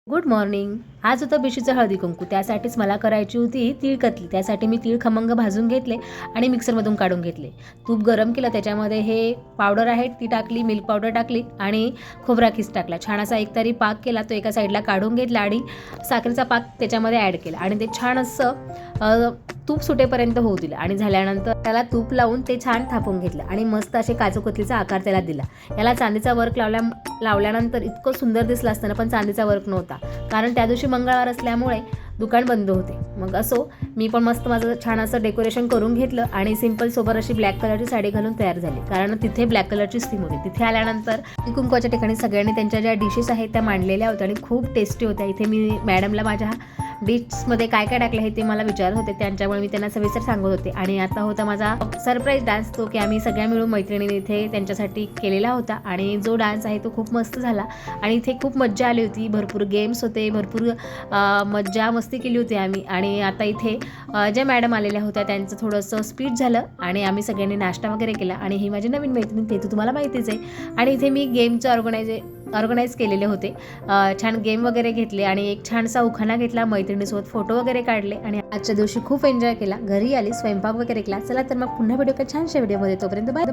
Good morning. आज होतं बिशीचं हळदी कुंकू. त्यासाठीच मला करायची होती तीळ कतली. त्यासाठी मी तीळ खमंग भाजून घेतले आणि मिक्सरमधून काढून घेतले. तूप गरम केलं, त्याच्यामध्ये हे पावडर आहे ती टाकली, मिल्क पावडर टाकली आणि खोबरा खीस टाकला. छान असा एकतरी पाक केला, तो एका साईडला काढून घेतला आणि साखरेचा पाक त्याच्यामध्ये ॲड केला आणि ते छान असं तूप सुटेपर्यंत होऊ दिलं आणि झाल्यानंतर त्याला तूप लावून ते छान थापून घेतलं आणि मस्त असे काजू कतलीचा आकार त्याला दिला. याला चांदीचा वर्क लावल्यानंतर इतकं सुंदर दिसलं असताना पण चांदीचा वर्क नव्हता, कारण त्या दिवशी मंगळवार असल्यामुळे दुकान बंद होते. मग असो, मी पण मस्त माझं छान असं डेकोरेशन करून घेतलं आणि सिंपल सोबर अशी ब्लॅक कलरची साडी घालून तयार झाली, कारण तिथे ब्लॅक कलरचीच थीम होती. तिथे आल्यानंतर कुंकवाच्या ठिकाणी सगळ्यांनी त्यांच्या ज्या डिशेस आहेत त्या मांडलेल्या होत्या आणि खूप टेस्टी होत्या. इथे मी मॅडमला माझ्या डिशमध्ये काय काय टाकलं आहे ते मला विचारत होते, त्यांच्यामुळे मी त्यांना सविस्तर सांगत होते. आणि आता होता माझा सरप्राईज डान्स, तो की आम्ही सगळ्या मिळून मैत्रिणीने इथे त्यांच्यासाठी केलेला होता आणि जो डान्स आहे तो खूप मस्त झाला आणि इथे खूप मज्जा आली होती. भरपूर गेम्स होते, भरपूर मज्जा मस्ती केली होती आम्ही. आणि आता इथे ज्या मॅडम आलेल्या होत्या त्यांचं थोडंसं स्पीच झालं आणि आम्ही सगळ्यांनी नाश्ता वगैरे केला. आणि ही माझी नवीन मैत्रीण, ते तर तुम्हाला माहितीच आहे. आणि इथे मी गेमचं ऑर्गनाईज केलेले होते. छान गेम वगैरे घेतले आणि एक छानसा उखाणा घेतला, मैत्रिणीसोबत फोटो वगैरे काढले आणि आजच्या दिवशी खूप एन्जॉय केला. घरी आली, स्वयंपाक वगैरे केला. चला तर मग पुन्हा भेटू एका छानशा व्हिडिओमध्ये. तोपर्यंत बाय.